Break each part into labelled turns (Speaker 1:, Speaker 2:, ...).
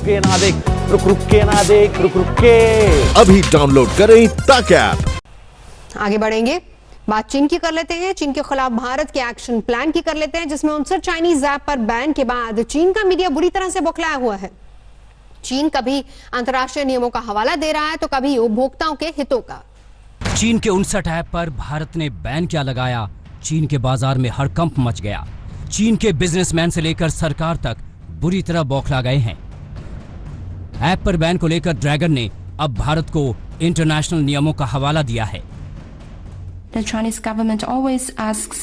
Speaker 1: के ना देख, रुक के ना देख, रुक के।
Speaker 2: अभी डाउनलोड करें तक ऐप।
Speaker 3: आगे बढ़ेंगे, बात चीन की कर लेते हैं। चीन के खिलाफ भारत के एक्शन प्लान की कर लेते हैं, जिसमें 59 चाइनीज ऐप पर बैन के बाद चीन का मीडिया बुरी तरह से बौखलाया हुआ है। चीन कभी अंतर्राष्ट्रीय नियमों का हवाला दे रहा है तो कभी उपभोक्ताओं के हितों का।
Speaker 4: चीन के 59 ऐप पर भारत ने बैन क्या लगाया, चीन के बाजार में हड़कंप मच गया। चीन के बिजनेसमैन से लेकर सरकार तक बुरी तरह बौखला गए हैं। ऐप पर बैन को लेकर ड्रैगन ने अब भारत को इंटरनेशनल नियमों का हवाला दिया है।
Speaker 5: The Chinese government always asks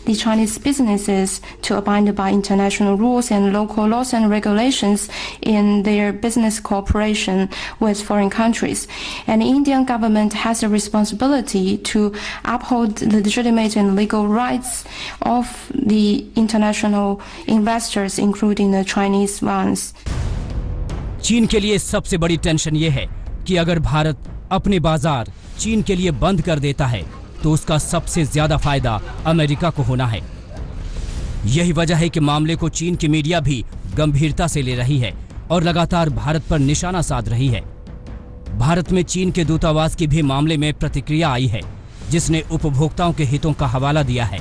Speaker 5: the Chinese businesses to abide by international rules and local laws and regulations in their business cooperation with foreign countries. And the Indian government has a responsibility to uphold the legitimate and legal rights of the international investors, including the Chinese ones.
Speaker 4: चीन के लिए सबसे बड़ी tension ये है कि अगर भारत अपने बाजार चीन के लिए बंद कर देता है तो उसका सबसे ज्यादा फायदा अमेरिका को होना है। यही वजह है कि मामले को चीन की मीडिया भी गंभीरता से ले रही है और लगातार भारत पर निशाना साध रही है। भारत में चीन के दूतावास की भी मामले में प्रतिक्रिया आई है, जिसने उपभोक्ताओं के हितों का हवाला दिया है।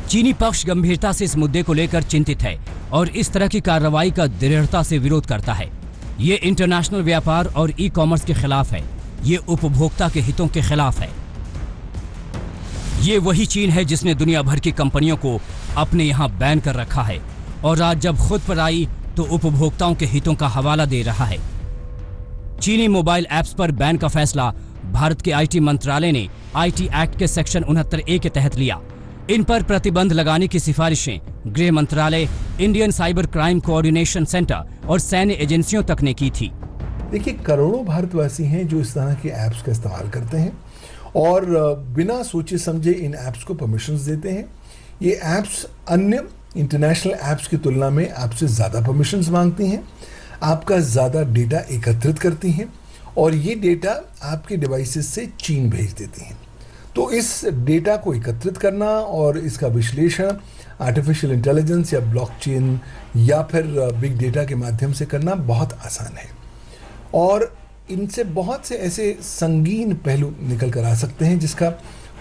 Speaker 4: चीनी पक्ष गंभीरता से इस मुद्दे को लेकर चिंतित है और इस तरह की कार्रवाई का दृढ़ता से विरोध करता है। ये इंटरनेशनल व्यापार और ई कॉमर्स के खिलाफ है, ये उपभोक्ता के हितों के खिलाफ है। ये वही चीन है जिसने दुनिया भर की कंपनियों को अपने यहाँ बैन कर रखा है और आज जब खुद पर आई तो उपभोक्ताओं के हितों का हवाला दे रहा है। चीनी मोबाइल ऐप्स पर बैन का फैसला भारत के आईटी मंत्रालय ने आईटी एक्ट के सेक्शन 69A के तहत लिया। इन पर प्रतिबंध लगाने की सिफारिशें गृह मंत्रालय, Indian cyber crime coordination centre और सैन्य एजेंसियों तक ने की थी।
Speaker 6: देखिए, करोड़ों भारतवासी हैं जो इस तरह के ऐप्स का इस्तेमाल करते हैं और बिना सोचे समझे इन ऐप्स को परमिशंस देते हैं। ये ऐप्स अन्य इंटरनेशनल ऐप्स की तुलना में आपसे ज़्यादा परमिशंस मांगती हैं, आपका ज़्यादा डेटा एकत्रित करती हैं और ये डेटा आपके डिवाइसेस से चीन भेज देती हैं। तो इस डेटा को एकत्रित करना और इसका विश्लेषण आर्टिफिशियल इंटेलिजेंस या ब्लॉकचेन या फिर बिग डेटा के माध्यम से करना बहुत आसान है और इनसे बहुत से ऐसे संगीन पहलू निकल कर आ सकते हैं जिसका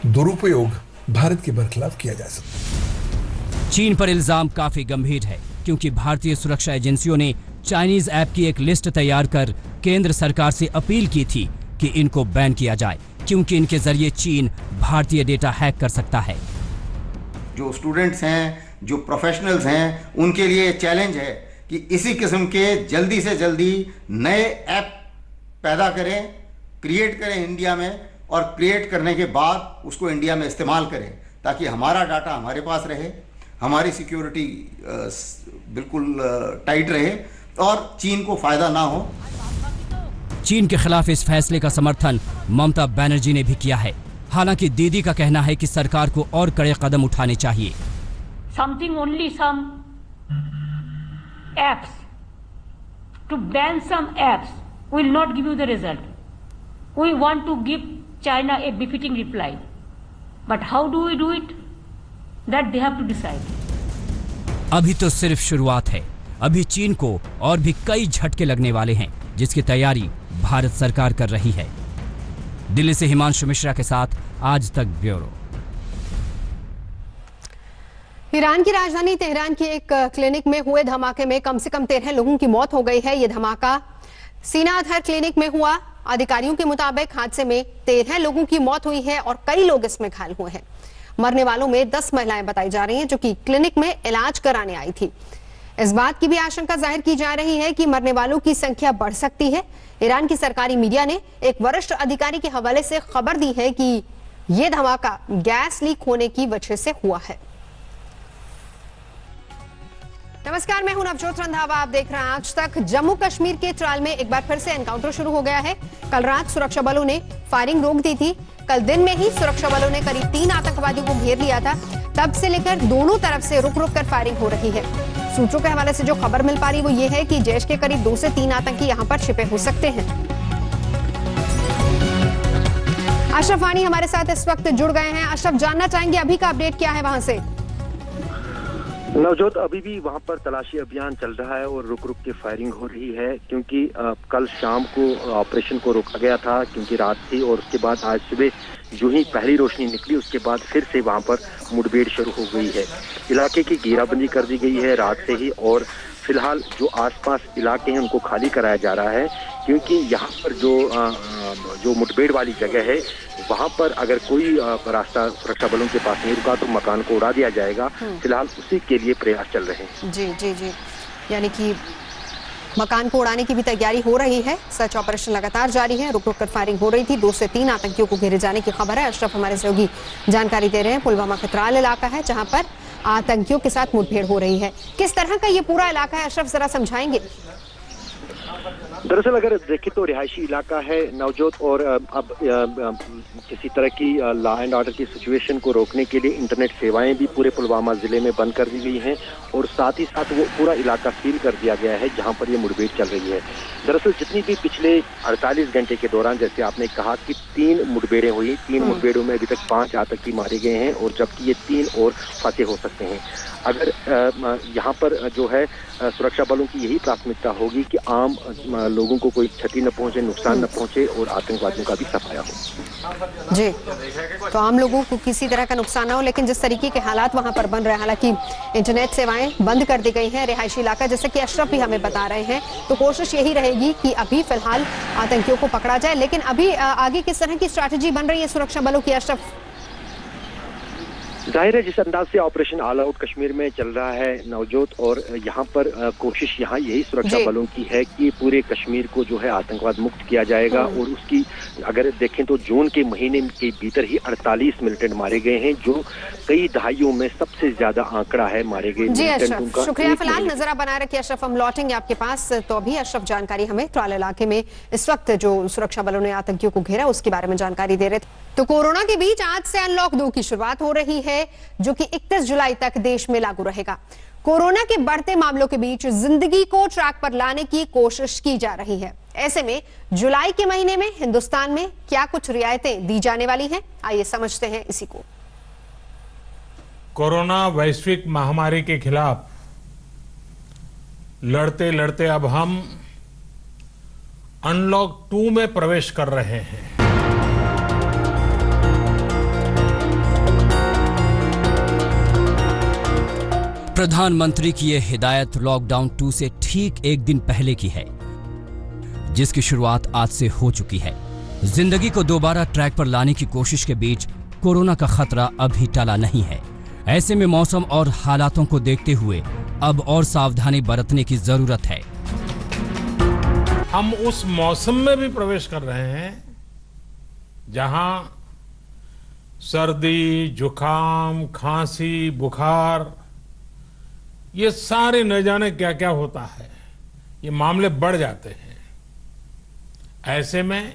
Speaker 6: दुरुपयोग भारत के बरखिलाफ किया जा सकता है।
Speaker 4: चीन पर इल्जाम काफी गंभीर है क्योंकि भारतीय सुरक्षा एजेंसियों ने चाइनीज ऐप की एक लिस्ट तैयार कर केंद्र सरकार से अपील की थी कि इनको बैन किया जाए, क्योंकि इनके जरिए चीन भारतीय डेटा हैक कर सकता है।
Speaker 7: जो स्टूडेंट्स हैं, जो प्रोफेशनल्स हैं, उनके लिए चैलेंज है कि इसी किस्म के जल्दी से जल्दी नए ऐप पैदा करें, क्रिएट करें इंडिया में और क्रिएट करने के बाद उसको इंडिया में इस्तेमाल करें ताकि हमारा डाटा हमारे पास रहे, हमारी सिक्योरिटी बिल्कुल टाइट रहे और चीन को फ़ायदा ना हो।
Speaker 4: चीन के खिलाफ इस फैसले का समर्थन ममता बनर्जी ने भी किया है। हालांकि दीदी का कहना है कि सरकार को और कड़े कदम उठाने चाहिए।
Speaker 8: Something only some apps to ban some apps will not give you the result. We want to give China a befitting reply, but how do we do it? That they have to decide.
Speaker 4: अभी तो सिर्फ शुरुआत है, अभी चीन को और भी कई झटके लगने वाले हैं जिसकी तैयारी भारत सरकार कर रही है। दिल्ली से हिमांशु मिश्रा के साथ आज तक ब्यूरो।
Speaker 3: ईरान की राजधानी तेहरान की एक क्लिनिक में हुए धमाके में कम से कम 13 लोगों की मौत हो गई है। यह धमाका सीना आधार क्लिनिक में हुआ। अधिकारियों के मुताबिक हादसे में 13 लोगों की मौत हुई है और कई लोग इसमें घायल हुए हैं। मरने वालों में 10 महिलाएं बताई जा रही हैं जो कि क्लिनिक में इलाज कराने आई थी। इस बात की भी आशंका जाहिर की जा रही है कि मरने वालों की संख्या बढ़ सकती है। ईरान की सरकारी मीडिया ने एक वरिष्ठ अधिकारी के हवाले से खबर दी है कि यह धमाका गैस लीक होने की वजह से हुआ है। नमस्कार, मैं हूं नवजोत रंधावा, आप देख रहे हैं आज तक। जम्मू कश्मीर के त्राल में एक बार फिर से एनकाउंटर शुरू हो गया है। कल रात सुरक्षा बलों ने फायरिंग रोक दी थी। कल दिन में ही सुरक्षा बलों ने करीब 3 आतंकवादियों को घेर लिया था। तब से लेकर दोनों तरफ से रुक रुक कर फायरिंग हो रही है। सूत्रों के हवाले से जो खबर मिल पा रही वो ये है कि जैश के करीब 2 से 3 आतंकी यहां पर छिपे हो सकते हैं। अशरफ वानी हमारे साथ इस वक्त जुड़ गए हैं। अशरफ, जानना चाहेंगे अभी का अपडेट क्या है वहां से?
Speaker 9: नवजोत, अभी भी वहां पर तलाशी अभियान चल रहा है और रुक रुक के फायरिंग हो रही है, क्योंकि कल शाम को ऑपरेशन को रोका गया था क्योंकि रात थी, और उसके बाद आज सुबह जो ही पहली रोशनी निकली उसके बाद फिर से वहां पर मुठभेड़ शुरू हो गई है। इलाके की घेराबंदी कर दी गई है रात से ही, और फिलहाल जो आसपास इलाके हैं उनको खाली कराया जा रहा है, क्योंकि यहाँ पर जो मुठभेड़ वाली जगह है वहाँ पर अगर कोई रास्ता सुरक्षा बलों के पास नहीं रुका तो मकान को उड़ा दिया जाएगा। फिलहाल उसी के लिए प्रयास चल रहे हैं।
Speaker 3: जी जी जी, यानी कि मकान को उड़ाने की भी तैयारी हो रही है। सर्च ऑपरेशन लगातार जारी है। रुक रुक कर फायरिंग हो रही थी। 2 से 3 आतंकियों को घेरे जाने की खबर है। अशरफ हमारे सहयोगी जानकारी दे रहे हैं। पुलवामा खतराल इलाका है जहां पर आतंकियों के साथ मुठभेड़ हो रही है। किस तरह का ये पूरा इलाका है अशरफ, जरा समझाएंगे?
Speaker 9: दरअसल अगर देखें तो रिहायशी इलाका है नवजोत, और अब किसी तरह की लॉ एंड ऑर्डर की सिचुएशन को रोकने के लिए इंटरनेट सेवाएं भी पूरे पुलवामा जिले में बंद कर दी गई हैं, और साथ ही साथ वो पूरा इलाका सील कर दिया गया है जहां पर ये मुठभेड़ चल रही है। दरअसल जितनी भी पिछले 48 घंटे के दौरान, जैसे आपने कहा कि 3 मुठभेड़ें हुई, 3 मुठभेड़ों में अभी तक 5 आतंकी मारे गए हैं, और जबकि ये 3 और फंसे हो सकते हैं। अगर यहाँ पर जो है सुरक्षा बलों की यही प्राथमिकता होगी कि आम लोगों को कोई क्षति न पहुंचे, नुकसान न पहुंचे, और आतंकवादियों का भी सफाया हो।
Speaker 3: जी, तो आम लोगों को किसी तरह का नुकसान ना हो, लेकिन जिस तरीके के हालात वहां पर बन रहे हैं, हालांकि इंटरनेट सेवाएं बंद कर दी गई हैं रिहायशी इलाका, जैसे कि अशरफ भी हमें बता रहे हैं, तो कोशिश यही रहेगी कि अभी फिलहाल आतंकियों को पकड़ा जाए। लेकिन अभी आगे किस तरह की स्ट्रैटेजी बन रही है सुरक्षा बलों की अशरफ?
Speaker 9: जाहिर है जिस अंदाज से ऑपरेशन ऑल आउट कश्मीर में चल रहा है नवजोत, और यहाँ पर कोशिश यहाँ यही सुरक्षा बलों की है कि पूरे कश्मीर को जो है आतंकवाद मुक्त किया जाएगा। और उसकी अगर देखें तो जून के महीने के भीतर ही 48 मिलिटेंट मारे गए हैं, जो कई दहाइयों में सबसे ज्यादा आंकड़ा है मारे गए मिलिटेंटों का।
Speaker 3: शुक्रिया। फिलहाल नजर बनाए रखिए अशरफ, हम लौटेंगे आपके पास। तो अभी अशरफ जानकारी हमें त्राल इलाके में इस वक्त जो सुरक्षा बलों ने आतंकियों को घेरा उसके बारे में जानकारी दे रहे थे। तो कोरोना के बीच आज से अनलॉक 2 की शुरुआत हो रही है, जो कि 31 जुलाई तक देश में लागू रहेगा। कोरोना के बढ़ते मामलों के बीच जिंदगी को ट्रैक पर लाने की कोशिश की जा रही है। ऐसे में जुलाई के महीने में हिंदुस्तान में क्या कुछ रियायतें दी जाने वाली हैं, आइए समझते हैं इसी को।
Speaker 10: कोरोना वैश्विक महामारी के खिलाफ लड़ते लड़ते अब हम अनलॉक 2 में प्रवेश कर रहे हैं।
Speaker 4: प्रधानमंत्री की यह हिदायत लॉकडाउन 2 से ठीक 1 दिन पहले की है, जिसकी शुरुआत आज से हो चुकी है। जिंदगी को दोबारा ट्रैक पर लाने की कोशिश के बीच कोरोना का खतरा अभी टला नहीं है। ऐसे में मौसम और हालातों को देखते हुए अब और सावधानी बरतने की जरूरत है।
Speaker 10: हम उस मौसम में भी प्रवेश कर रहे हैं जहां सर्दी, जुकाम, खांसी, बुखार, ये सारे न जाने क्या क्या होता है, ये मामले बढ़ जाते हैं। ऐसे में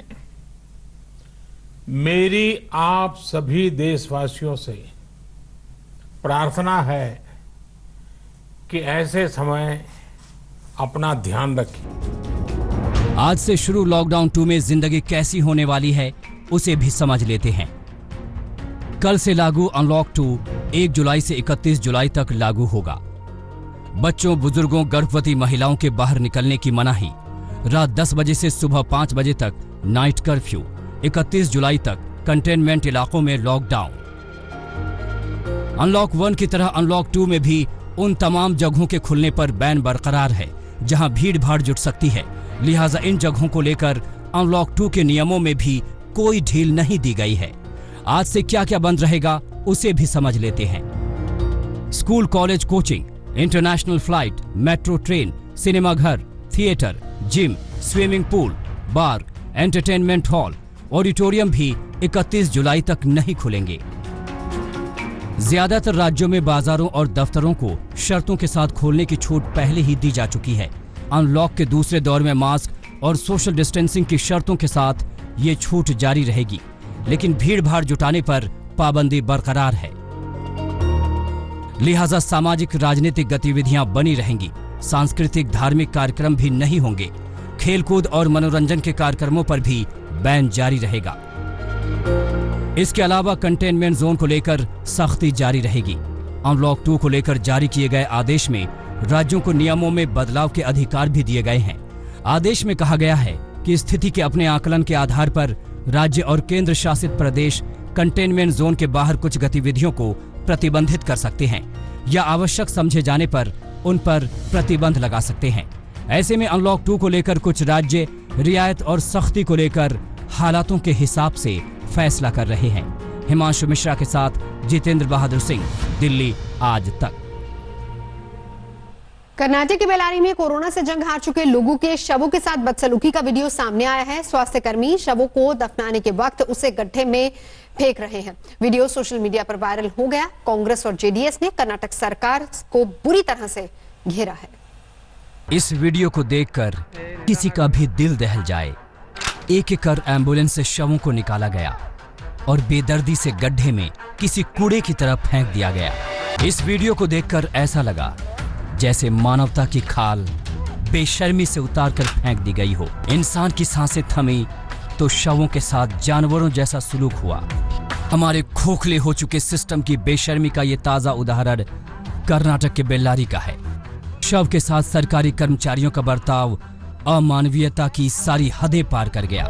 Speaker 10: मेरी आप सभी देशवासियों से प्रार्थना है कि ऐसे समय अपना ध्यान रखें।
Speaker 4: आज से शुरू लॉकडाउन 2 में जिंदगी कैसी होने वाली है उसे भी समझ लेते हैं। कल से लागू अनलॉक 2 1 जुलाई से 31 जुलाई तक लागू होगा। बच्चों, बुजुर्गों, गर्भवती महिलाओं के बाहर निकलने की मनाही, रात 10 बजे से सुबह 5 बजे तक नाइट कर्फ्यू, 31 जुलाई तक कंटेनमेंट इलाकों में लॉकडाउन। अनलॉक 1 की तरह अनलॉक 2 में भी उन तमाम जगहों के खुलने पर बैन बरकरार है जहां भीड़ भाड़ जुट सकती है। लिहाजा इन जगहों को लेकर अनलॉक 2 के नियमों में भी कोई ढील नहीं दी गई है। आज से क्या क्या बंद रहेगा उसे भी समझ लेते हैं। School, college, coaching, international flight, metro train, सिनेमाघर, थिएटर, जिम, स्विमिंग पूल, बार, एंटरटेनमेंट हॉल, ऑडिटोरियम भी 31 जुलाई तक नहीं खुलेंगे। ज्यादातर राज्यों में बाजारों और दफ्तरों को शर्तों के साथ खोलने की छूट पहले ही दी जा चुकी है। अनलॉक के दूसरे दौर में मास्क और सोशल डिस्टेंसिंग की शर्तों के साथ ये छूट जारी रहेगी, लेकिन भीड़ भाड़ जुटाने पर पाबंदी बरकरार है। लिहाजा सामाजिक राजनीतिक गतिविधियां बनी रहेंगी। सांस्कृतिक धार्मिक कार्यक्रम भी नहीं होंगे। खेलकूद और मनोरंजन के कार्यक्रमों पर भी बैन जारी रहेगा। इसके अलावा कंटेनमेंट जोन को लेकर सख्ती जारी रहेगी। अनलॉक 2 को लेकर जारी किए गए आदेश में राज्यों को नियमों में बदलाव के अधिकार भी दिए गए हैं। आदेश में कहा गया है कि स्थिति के अपने आकलन के आधार पर राज्य और केंद्र शासित प्रदेश कंटेनमेंट जोन के बाहर कुछ गतिविधियों को प्रतिबंधित कर सकते हैं या आवश्यक समझे जाने पर उन पर प्रतिबंध लगा सकते हैं। ऐसे में अनलॉक 2 को लेकर कुछ राज्य रियायत और सख्ती को लेकर हालातों के हिसाब से फैसला कर रहे हैं। हिमांशु मिश्रा के साथ जितेंद्र बहादुर सिंह, दिल्ली आज तक।
Speaker 3: कर्नाटक के बेल्लारी में कोरोना से जंग हार चुके लोगों के शवों के साथ बदसलूकी का वीडियो सामने आया है। स्वास्थ्य कर्मी शवों को दफनाने के वक्त उसे गड्ढे में फेंक रहे हैं। वीडियो सोशल मीडिया पर वायरल हो गया। कांग्रेस और जेडीएस ने कर्नाटक सरकार को बुरी तरह से घेरा है।
Speaker 4: इस वीडियो को देखकर किसी का भी दिल दहल जाए। एक एक कर एम्बुलेंस से शवों को निकाला गया और बेदर्दी से गड्ढे में किसी कूड़े की तरफ फेंक दिया गया। इस वीडियो को देखकर ऐसा लगा जैसे मानवता की खाल बेशर्मी से उतारकर फेंक दी गई हो। इंसान की सांसें थमी तो शवों के साथ जानवरों जैसा सुलूक हुआ। हमारे खोखले हो चुके सिस्टम की बेशर्मी का ये ताजा उदाहरण कर्नाटक के बेल्लारी का है। शव के साथ सरकारी कर्मचारियों का बर्ताव अमानवीयता की सारी हदें पार कर गया।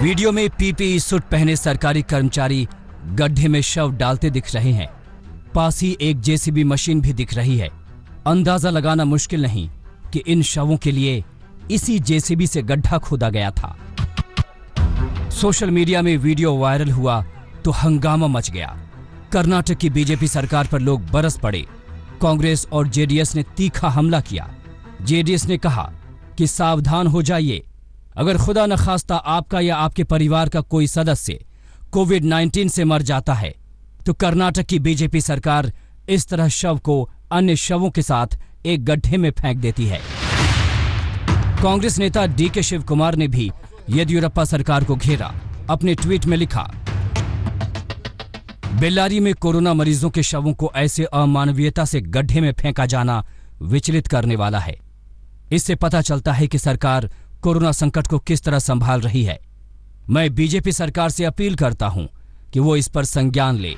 Speaker 4: वीडियो में पीपीई सूट पहने सरकारी कर्मचारी गड्ढे में शव डालते दिख रहे हैं। पास ही एक जेसीबी मशीन भी दिख रही है। अंदाजा लगाना मुश्किल नहीं कि इन शवों के लिए इसी जेसीबी से गड्ढा खोदा गया था। सोशल मीडिया में वीडियो वायरल हुआ तो हंगामा मच गया। कर्नाटक की बीजेपी सरकार पर लोग बरस पड़े। कांग्रेस और जेडीएस ने तीखा हमला किया। जेडीएस ने कहा कि सावधान हो जाइए, अगर खुदा न खास्ता आपका या आपके परिवार का कोई सदस्य कोविड-19 से मर जाता है तो कर्नाटक की बीजेपी सरकार इस तरह शव को अन्य शवों के साथ एक गड्ढे में फेंक देती है। कांग्रेस नेता डीके शिव कुमार ने भी येदियुरप्पा सरकार को घेरा। अपने ट्वीट में लिखा, बेल्लारी में कोरोना मरीजों के शवों को ऐसे अमानवीयता से गड्ढे में फेंका जाना विचलित करने वाला है। इससे पता चलता है कि सरकार कोरोना संकट को किस तरह संभाल रही है। मैं बीजेपी सरकार से अपील करता हूं कि वो इस पर संज्ञान ले।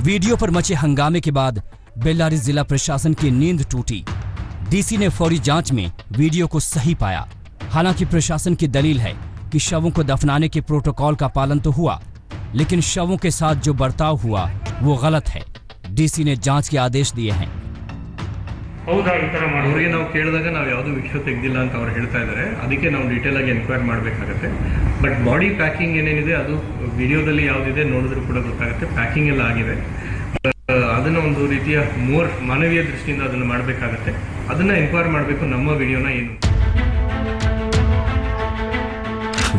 Speaker 4: वीडियो पर मचे हंगामे के बाद बेल्लारी जिला प्रशासन की नींद टूटी। डीसी ने फौरी जांच में वीडियो को सही पाया। हालांकि प्रशासन की दलील है कि शवों को दफनाने के प्रोटोकॉल का पालन तो हुआ, लेकिन शवों के साथ जो बर्ताव हुआ वो गलत है। डीसी ने जांच के आदेश दिए हैं।
Speaker 11: ಹೌದಾ ಈ ಥರ ಮಾಡೋರಿಗೆ ನಾವು ಕೇಳಿದಾಗ ನಾವು ಯಾವುದೂ ವಿಷಯ ತೆಗೆದಿಲ್ಲ ಅಂತ ಅವ್ರು ಹೇಳ್ತಾ ಇದ್ದಾರೆ. ಅದಕ್ಕೆ ನಾವು ಡೀಟೇಲ್ ಆಗಿ ಎನ್ಕ್ವೈರಿ ಮಾಡಬೇಕಾಗುತ್ತೆ. ಬಟ್ ಬಾಡಿ ಪ್ಯಾಕಿಂಗ್ ಏನೇನಿದೆ ಅದು ವಿಡಿಯೋದಲ್ಲಿ ಯಾವುದಿದೆ ನೋಡಿದ್ರೂ ಕೂಡ ಗೊತ್ತಾಗುತ್ತೆ. ಪ್ಯಾಕಿಂಗ್ ಎಲ್ಲ ಆಗಿದೆ. ಅದನ್ನ ಒಂದು ರೀತಿಯ ಮೋರ್ ಮಾನವೀಯ ದೃಷ್ಟಿಯಿಂದ ಅದನ್ನು ಮಾಡಬೇಕಾಗುತ್ತೆ. ಅದನ್ನ ಎನ್ಕ್ವೈರಿ ಮಾಡಬೇಕು. ನಮ್ಮ ವಿಡಿಯೋನ ಏನು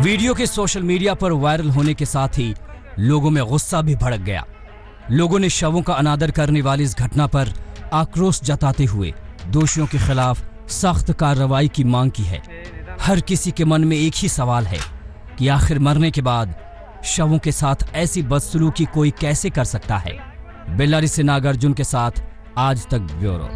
Speaker 4: वीडियो के सोशल मीडिया पर वायरल होने के साथ ही लोगों में गुस्सा भी भड़क गया। लोगों ने शवों का अनादर करने वाली इस घटना पर आक्रोश जताते हुए दोषियों के खिलाफ सख्त कार्रवाई की मांग की है। हर किसी के मन में एक ही सवाल है कि आखिर मरने के बाद शवों के साथ ऐसी बदसलूकी कोई कैसे कर सकता है। बेल्लारी से नागार्जुन के साथ आज तक ब्यूरो।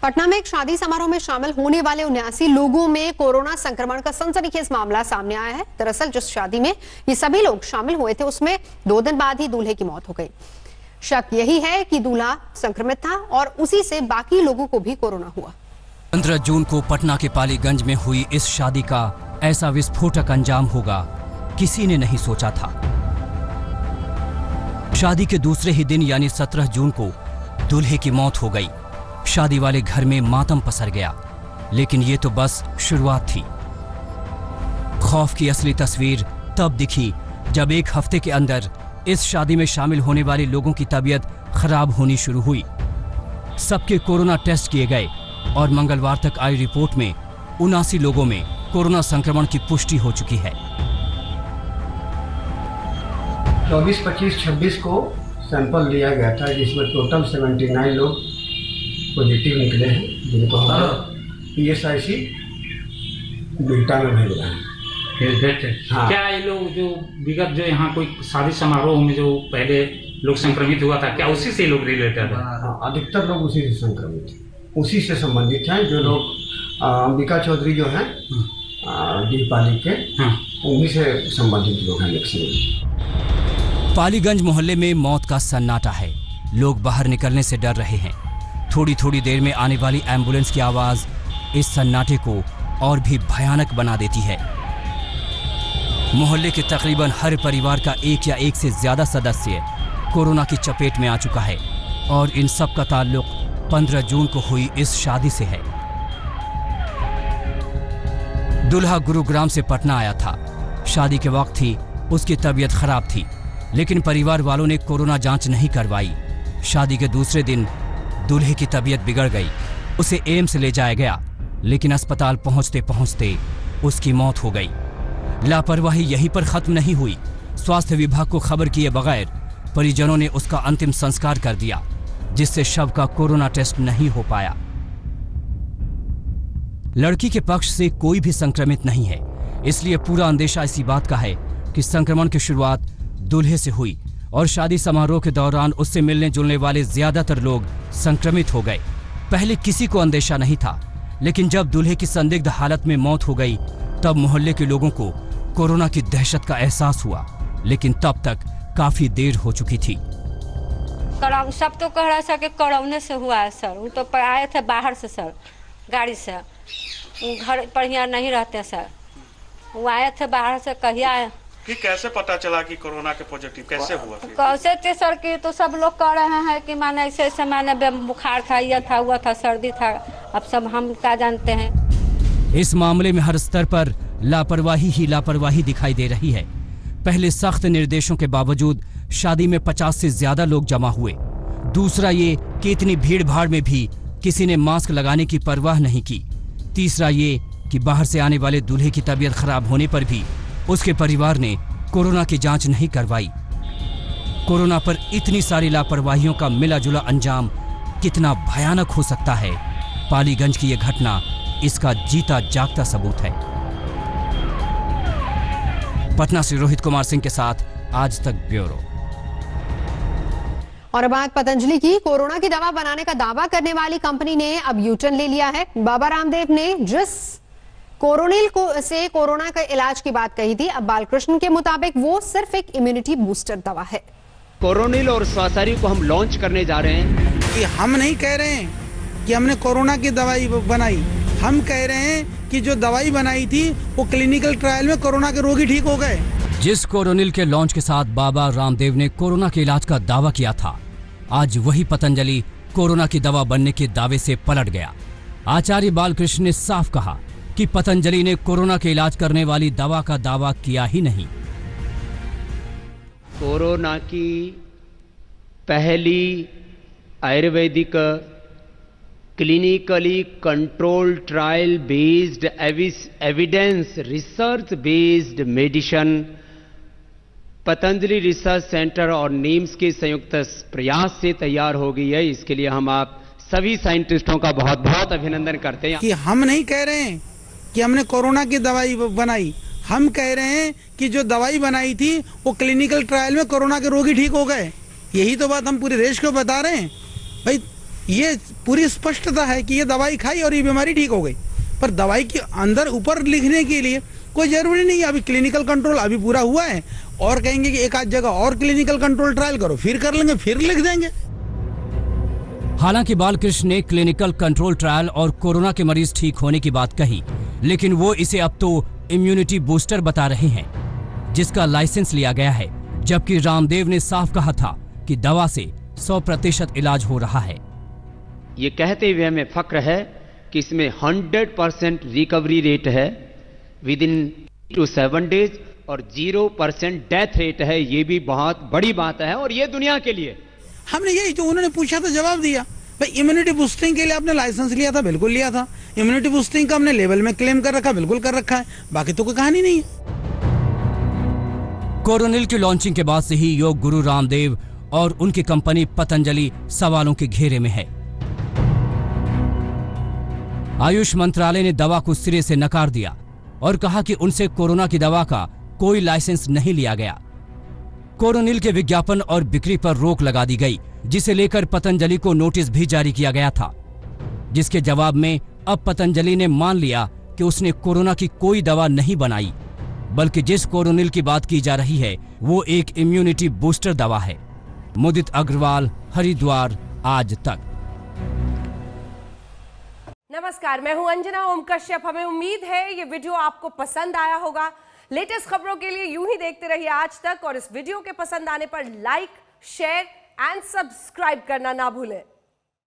Speaker 3: पटना में एक शादी समारोह में शामिल होने वाले 79 लोगों में कोरोना संक्रमण का सनसनीखेज मामला सामने आया है। दरअसल जिस शादी में ये सभी लोग शामिल हुए थे उसमें 2 दिन बाद ही दूल्हे की मौत हो गई। शक यही है कि दूल्हा संक्रमित था और उसी से बाकी लोगों को भी कोरोना हुआ।
Speaker 4: 15 जून को पटना के पालीगंज में हुई इस शादी का ऐसा विस्फोटक अंजाम होगा किसी ने नहीं सोचा था। शादी के दूसरे ही दिन यानी 17 जून को दूल्हे की मौत हो गई। शादी वाले घर में मातम पसर गया, लेकिन ये तो बस शुरुआत थी। खौफ की असली तस्वीर तब दिखी जब एक हफ्ते के अंदर इस शादी में शामिल होने वाले लोगों की तबीयत खराब होनी शुरू हुई। सबके कोरोना टेस्ट किए गए और मंगलवार तक आई रिपोर्ट में 79 लोगों में कोरोना संक्रमण की पुष्टि हो चुकी है।
Speaker 12: 24, 25, 26 को सैंपल लिया गया था जिसमें टोटल 79 लोग पॉजिटिव निकले हैं, जिनको हम PSIC बिल्टा में भेज रहे हैं।
Speaker 13: हाँ। क्या ये लोग जो विगत जो यहाँ कोई शादी समारोह में जो पहले लोग संक्रमित हुआ था, क्या उसी से लोग रिलेटेड है?
Speaker 12: अधिकतर लोग उसी से संक्रमित, उसी से संबंधित हैं। जो लोग अंबिका चौधरी जो हैं दीपाली के, उन्हीं से संबंधित लोग हैं मैक्सिमम।
Speaker 4: पालीगंज मोहल्ले में मौत का सन्नाटा है। लोग बाहर निकलने से डर रहे हैं। थोड़ी थोड़ी देर में आने वाली एम्बुलेंस की आवाज इस सन्नाटे को और भी भयानक बना देती है। मोहल्ले के तकरीबन हर परिवार का एक या एक से ज्यादा सदस्य कोरोना की चपेट में आ चुका है और इन सब का ताल्लुक 15 जून को हुई इस शादी से है। दुल्हा गुरुग्राम से पटना आया था। शादी के वक्त ही उसकी तबीयत खराब थी, लेकिन परिवार वालों ने कोरोना जांच नहीं करवाई। शादी के दूसरे दिन दूल्हे की तबीयत बिगड़ गई। उसे एम्स ले जाया गया, लेकिन अस्पताल पहुंचते पहुंचते उसकी मौत हो गई। लापरवाही यहीं पर खत्म नहीं हुई। स्वास्थ्य विभाग को खबर किए बगैर परिजनों ने उसका अंतिम संस्कार कर दिया, जिससे शव का कोरोना टेस्ट नहीं हो पाया। लड़की के पक्ष से कोई भी संक्रमित नहीं है, इसलिए पूरा अंदेशा इसी बात का है कि संक्रमण की शुरुआत दूल्हे से हुई और शादी समारोह के दौरान उससे मिलने जुलने वाले ज्यादातर लोग संक्रमित हो गए। पहले किसी को अंदेशा नहीं था, लेकिन जब दूल्हे की संदिग्ध हालत में मौत हो गई तब मोहल्ले के लोगों को कोरोना की दहशत का एहसास हुआ, लेकिन तब तक काफी देर हो चुकी थी।
Speaker 14: सब तो कह रहा सर कि कोरोना से हुआ है सर। वो तो आए थे बाहर से सर, गाड़ी से। घर पर यहाँ नहीं रहते सर, वो आए थे बाहर से। कहिया आए
Speaker 15: कि कैसे पता चला कि कोरोना के पॉजिटिव कैसे हुआ?
Speaker 14: कैसे थे सर कि तो सब लोग कह रहे हैं कि माने ऐसे ऐसे माने बुखार था, यह था, हुआ था, सर्दी था। अब सब हम क्या जानते हैं।
Speaker 4: इस मामले में हर स्तर पर लापरवाही ही लापरवाही दिखाई दे रही है। पहले सख्त निर्देशों के बावजूद शादी में 50 से ज्यादा लोग जमा हुए। दूसरा ये कि इतनी भीड़ भाड़ में भी किसी ने मास्क लगाने की परवाह नहीं की। तीसरा ये कि बाहर से आने वाले दूल्हे की तबीयत खराब होने पर भी उसके परिवार ने कोरोना की जांच नहीं करवाई। कोरोना पर इतनी सारी लापरवाहियों का मिला जुला अंजाम कितना भयानक हो सकता है, पालीगंज की यह घटना इसका जीता जागता सबूत है। पटना से रोहित कुमार सिंह के साथ आज तक ब्यूरो।
Speaker 3: और बात पतंजलि की। कोरोना की दवा बनाने का दावा करने वाली कंपनी ने अब यूटर्न ले लिया है। बाबा रामदेव ने जिस कोरोनिल से कोरोना का इलाज की बात कही थी, अब बालकृष्ण के मुताबिक वो सिर्फ एक इम्यूनिटी बूस्टर दवा है।
Speaker 16: कोरोनिल और स्वासारी को हम लॉन्च करने जा रहे हैं।
Speaker 17: कि हम नहीं कह रहे हैं कि हमने कोरोना की दवाई बनाई, हम कह रहे हैं कि जो दवाई बनाई थी वो क्लिनिकल ट्रायल में कोरोना के रोगी ठीक हो गए।
Speaker 4: जिस कोरोनिल के लॉन्च के साथ बाबा रामदेव ने कोरोना के इलाज का दावा किया था, आज वही पतंजलि कोरोना की दवा बनने के दावे से पलट गया। आचार्य बालकृष्ण ने साफ कहा कि पतंजलि ने कोरोना के इलाज करने वाली दवा का दावा किया ही नहीं।
Speaker 16: कोरोना की पहली Ayurvedic clinically control trial based evidence research based medicine Patanjali research centre और नीम्स के संयुक्त प्रयास से तैयार हो गई है। इसके लिए हम आप सभी साइंटिस्टों का बहुत बहुत अभिनंदन करते हैं।
Speaker 17: कि हम नहीं कह रहे हैं कि हमने कोरोना की दवाई बनाई, हम कह रहे हैं कि जो दवाई बनाई थी वो क्लिनिकल ट्रायल में कोरोना के रोगी ठीक हो गए। यही तो बात हम पूरे देश को बता रहे हैं। भाई ये पूरी स्पष्टता है कि ये दवाई खाई और ये बीमारी ठीक हो गई, पर दवाई के अंदर ऊपर लिखने के लिए कोई जरूरी नहीं है। अभी क्लिनिकल कंट्रोल अभी पूरा हुआ है और कहेंगे कि एक आध जगह और क्लिनिकल कंट्रोल ट्रायल करो, फिर कर लेंगे, फिर लिख देंगे।
Speaker 4: हालांकि बालकृष्ण ने क्लिनिकल कंट्रोल ट्रायल और कोरोना के मरीज ठीक होने की बात कही, लेकिन वो इसे अब तो इम्यूनिटी बूस्टर बता रहे हैं, जिसका लाइसेंस लिया गया है। जबकि रामदेव ने साफ कहा था कि दवा से 100% इलाज हो रहा है।
Speaker 16: ये कहते हुए हमें फक्र है कि इसमें 100% रिकवरी रेट है विद इन 2 to 7 days और 0% डेथ रेट है। ये भी बहुत बड़ी बात है और ये दुनिया के लिए।
Speaker 17: हमने यही जो उन्होंने पूछा था जवाब दिया। भाई इम्यूनिटी बूस्टिंग के लिए आपने लाइसेंस लिया था, बिल्कुल लिया था। इम्यूनिटी बूस्टिंग का हमने लेवल में क्लेम कर रखा, बिल्कुल कर रखा है। बाकी तो कोई कहानी नहीं है।
Speaker 4: कोरोनिल की लॉन्चिंग के बाद से ही योग गुरु रामदेव और उनकी कंपनी पतंजलि सवालों के घेरे में है। आयुष मंत्रालय ने दवा को सिरे से नकार दिया और कहा कि उनसे कोरोना की दवा का कोई लाइसेंस नहीं लिया गया। कोरोनिल के विज्ञापन और बिक्री पर रोक लगा दी गई, जिसे लेकर पतंजलि को नोटिस भी जारी किया गया था, जिसके जवाब में अब पतंजलि ने मान लिया कि उसने कोरोना की कोई दवा नहीं बनाई, बल्कि जिस कोरोनिल की बात की जा रही है वो एक इम्यूनिटी बूस्टर दवा है। मुदित अग्रवाल, हरिद्वार, आज तक।
Speaker 18: नमस्कार, मैं हूं अंजना ओम कश्यप। हमें उम्मीद है ये वीडियो आपको पसंद आया होगा। लेटेस्ट खबरों के लिए यूं ही देखते रहिए आज तक, और इस वीडियो के पसंद आने पर लाइक, शेयर एंड सब्सक्राइब करना ना भूलें।